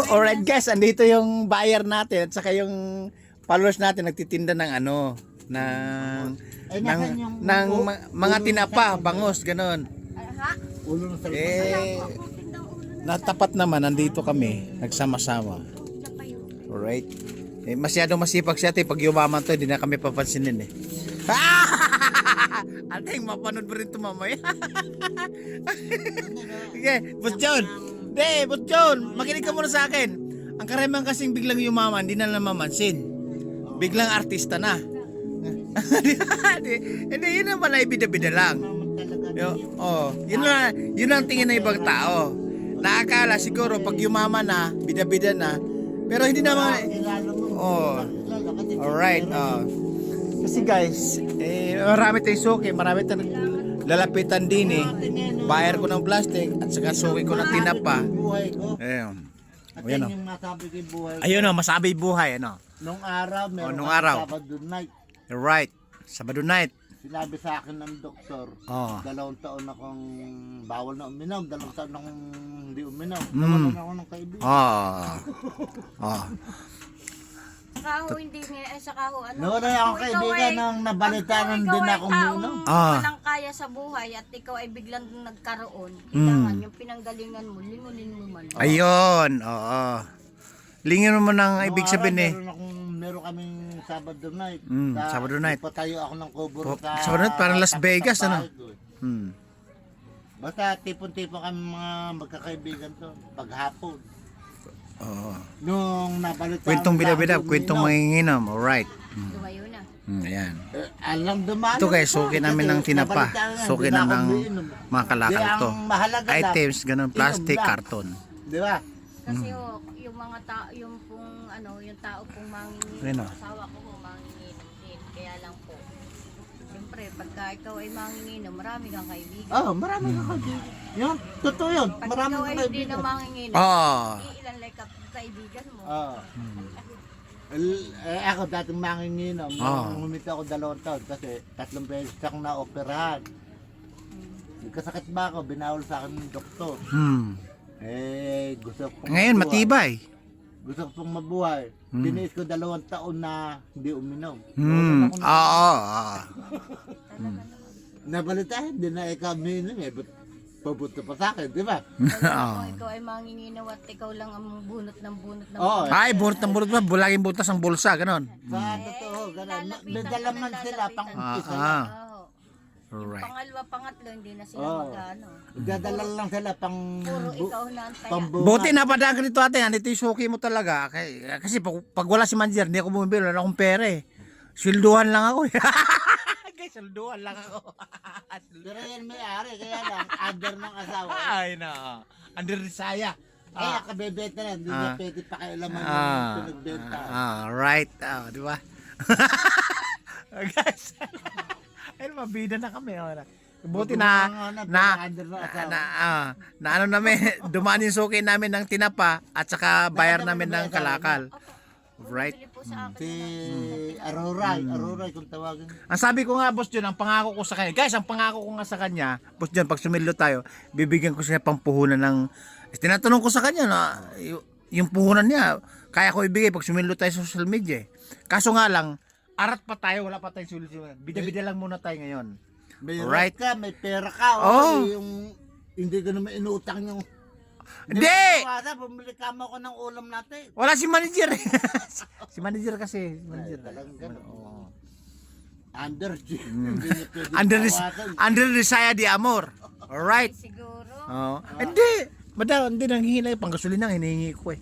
Alright guys, andito yung buyer natin at saka yung followers natin nagtitinda ng ano, mga tinapa, bangos, ganon. Ulo ng Natapat naman, nandito kami, nagsama-sama. Alright. Masyadong masipag siya, pag yumaman to, hindi na kami papansinin eh. Ating mapanood mo rin ito mamaya. Sige, Boss John. Boss John, makinig ka muna sa akin. Ang karamihan kasing biglang yumaman, hindi na namamansin. Biglang artista na. Hindi, yun naman ay bida-bida lang. Yun ang tingin ng ibang tao. Naakala siguro pag yumaman na, bida-bida na. Pero hindi naman. Alright. Kasi guys, marami tayong suki, marami tayong lalapitan din eh. Buyer ko ng plastic at saka suki ko ng tinapa. Ayun. Ayun yung masabi ko yung buhay ko. Ayun o, masabi buhay ano. Nung araw, meron nung araw. Sabado night. Right. Sabado night. Sinabi sa akin ng doktor, 2 taon akong bawal na uminom, 2 taon akong hindi uminom. Nawalan ako ng kaibigan. Saka ho, hindi nga, saka ho, ano. Nawalan akong kaibigan nang nabalitaran din akong uminom. Walang kaya sa buhay at ikaw ay biglang nagkaroon. Kailangan yung pinanggalingan mo, lingunin mo man. Ayun, oo. Lingin mo ng ibig sabihin eh. Meron kaming Sabado night. Sabado night. Patayo ako ng cover sa... Sabado night, parang Las Vegas, ano? Basta tipon-tipon kami mga magkakaibigan to, paghapon. Oo. Nung nabalita... Kwentong bida-bida, kwentong manginginom. Alright. Lumayo na. Ayan. Alang dumaan. Ito guys, suki namin ng tinapa. Suki na ng mga kalakal to. Items, ganun, plastic, karton. Di ba? Kasi ho, yung mga tao, yung pong ano, yung tao pong mangingin, Ayun, asawa ko ho, mangingin din. Kaya lang po. Siyempre, pagka ikaw ay mangingin, marami kang kaibigan. Marami kang kaibigan. Yun, totoo yun. Pag Marami ikaw kang ay hindi na kaibigan. mangingin, ilan like kaibigan mo. Ako dating manginginom, humita ako 2 taon kasi 3 beses akong na-operahan. Nagkasakit ba ako, binawal sa akin ng doktor. Gusto ko Ngayon, matibay. Gusto ko pong mabuhay. Tiniis ko 2 taon na hindi uminom. Oo. Nabalita, hindi na ikaw uminom eh. Pabuto pa sa akin, di ba? Kung ikaw ay manginginaw at ikaw lang ang bunot ng Ay, bunot ng bunot ba? Laging butas ang bulsa, ganon. Sa totoo, gano'n. May dalaman sila pang umpisa. Alright. Pangalawa, pangatlo, hindi na sila mag-ano. Dadala lang sila pang... Puro ikaw na ang taya. Buti napadaan ka dito ate, andito yung suki mo talaga. Kasi pag wala si manager, hindi ako bumibili, wala akong pera eh. Silduhan lang ako eh. Guys, silduhan lang ako. Pero yan may-ari, kaya lang, under ng asawa. Ay na, under Risaya. Kaya kabebenta na, hindi na pwede pakialaman yung pinagbenta. Right, di ba? Guys, ayun, mabida na kami. Buti na ano namin, dumaan yung suki namin ng tinapa at saka bayar namin ng kalakal. Right? Si Aroray kung tawagin. Ang sabi ko nga, Boss John, ang pangako ko sa kanya. Guys, ang pangako ko nga sa kanya, Boss John, pag sumilo tayo, bibigyan ko siya pampuhunan ng... Tinatanong ko sa kanya na yung puhunan niya, kaya ko ibigay pag sumilo tayo sa social media. Kaso nga lang, arat pa tayo, wala pa tayong solusyon. Bida-bida lang muna tayo ngayon. May Alright. ka, may pera ka. Yung hindi ko naman inutang yung... Hindi! Bumili ka mo ko ng ulam natin. Wala si manager. Si manager kasi. Talagang gano'n. Under Under Risaya de Amor. Alright. Siguro. Hindi. Madam, hindi nanghihingi. Panggasolina ang hinihingi ko eh.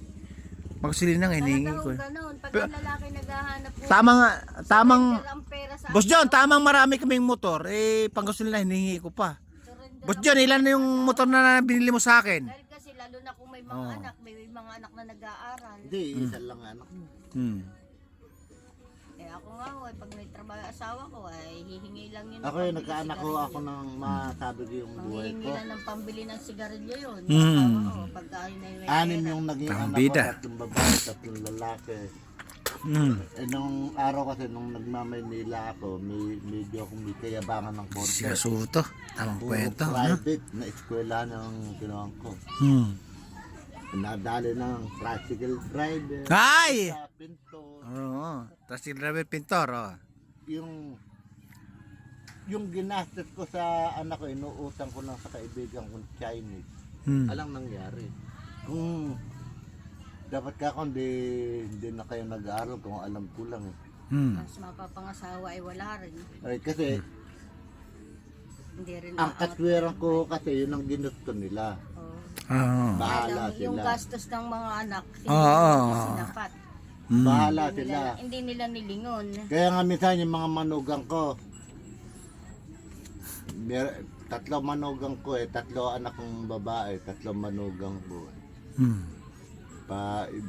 Panggasolina ang hinihingi ko eh. Ganun. Pag ang lalaki naghahanap po. Tamang, ang pera sa Boss John, tamang marami kaming motor. Panggasolina hinihingi ko pa. Boss John, ilan na yung motor na binili mo sa akin? dahil kasi lalo na kung may mga anak, may mga anak na nag-aaral. Hindi, isa lang anak mo. Eh ako nga ho, pag may trabaho asawa ko ay hihingi lang yun. Ako yung nagkaanak ko ako ng masabi ko yung buhay Hihingi ko. lang ng pambili ng sigarilyo yun. Asawa ko, pagka yun ay may 6 yung naging anak ko, Bida. 3 babae, 3 lalaki. Nung araw kasi nung nagmamaynila ako, medyo akong may kayabangan ng konti. Sigasuto. Tamang kwento. Private na eskwela ng ginawan ko. nadali ng tricycle driver. Ay! Sa pinto. Oo. Tapos si driver pintor, oh. Yung ginastos ko sa anak ko, inuutang ko lang sa kaibigan kong Chinese. Hmm. Alang nangyari. Kung dapat ka kung hindi na kayo nag-aaral kung alam ko lang eh. Hmm. Mas mapapangasawa ay wala rin. Ay, kasi Hindi rin ang katwiran ko kasi yun ang ginusto nila. Oo. Oo. Bahala Yung sila. gastos ng mga anak, hindi Oo. nila sinapat. Hmm. Bahala Hindi sila. hindi nila nilingon. Kaya nga minsan yung mga manugang ko, tatlo manugang ko eh, tatlo anak kong babae, tatlo manugang ko. Hmm.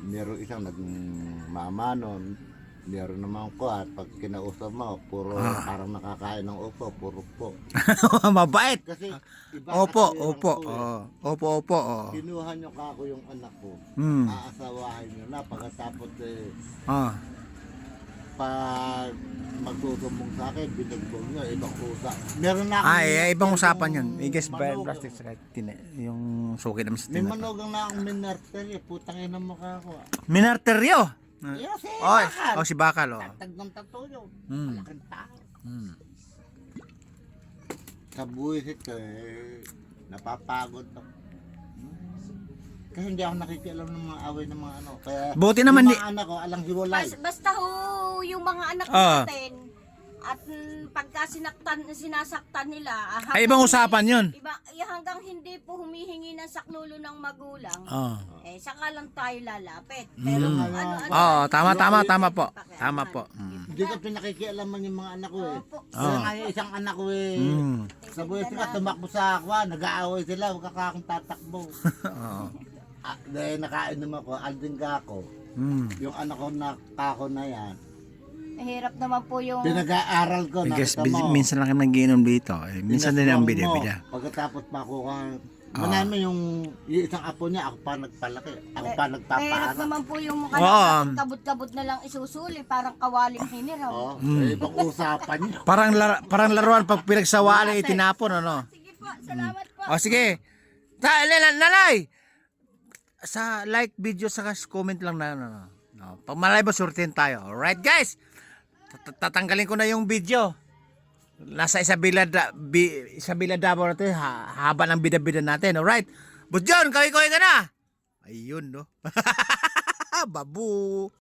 Meron isang nagmama nun, meron naman ko at pag kinausap mo, puro parang nakakain ng upo, puro po. Mabait. Kasi iba Opo, katwiran opo. ko eh. Oh. Opo, opo. Oh. Kinuha nyo ka ako yung anak ko, Hmm. aasawahin nyo na pagkatapos Ah. pag magsusumbong sa akin, binugbong nyo, ibang usap. Meron na Ay, ibang usapan yun. I guess by manugang. plastic sa yung suki naman sa May tinapa. manugang na akong minerter eh, putang ina mukha ko. Minarteryo. Yung si Oy, Bakal. oh si Bakal, oh. Tatag ng tatuyo. Hmm. Malaking tao. Hmm. Sa buwisit ko eh, napapagod ako. Kasi hindi ako nakikialam ng mga away ng mga ano. Kaya Buti naman yung mga anak ko, alang hiwalay. Basta ho, yung mga anak Ah. natin, at pagka sinasaktan nila, Ay, ibang usapan yun. Hanggang hindi po humihingi ng saklulo ng magulang, Oh. saka lang tayo lalapit. Pero kung ano-ano, Oh, tama po. pakialaman. Tama po. Hmm. Hindi ko pinakikialaman yung mga anak ko eh. Opo. Kaya nga yung isang anak ko eh. Hmm. Sa buwisit ko, tumakbo sa aqua, nag-aaway sila, huwag ka akong tatakbo. Oo. Dahil nakainom ako, aldingga ako. Hmm. Yung anak ko na kako na yan, Mahirap naman po yung... pinag-aaral ko, I guess nakita mo. minsan lang kami nagiinom dito. Eh, minsan din ang Pinaswang mo. bida-bida. Pagkatapos pa ako manami yung isang apo niya, ako pa nagpalaki. Ako pa Mahirap nagpapaaral. naman po yung Oo. kabut-kabut na lang isusuli, parang kawaling hiniraw. Oh, ibang usapan niyo. Parang laruan pag pinagsawaan ay tinapon, ano? Sige po, salamat po. O sige. Nanay! Sa like video saka comment lang na ano. No. Pag malay ba surtin tayo. Alright guys. Tatanggalin ko na yung video. Nasa Isabela Davao natin. Haba ng bida-bida natin. Alright. But John, kawin-kawin ka na. Ayun no. Babu.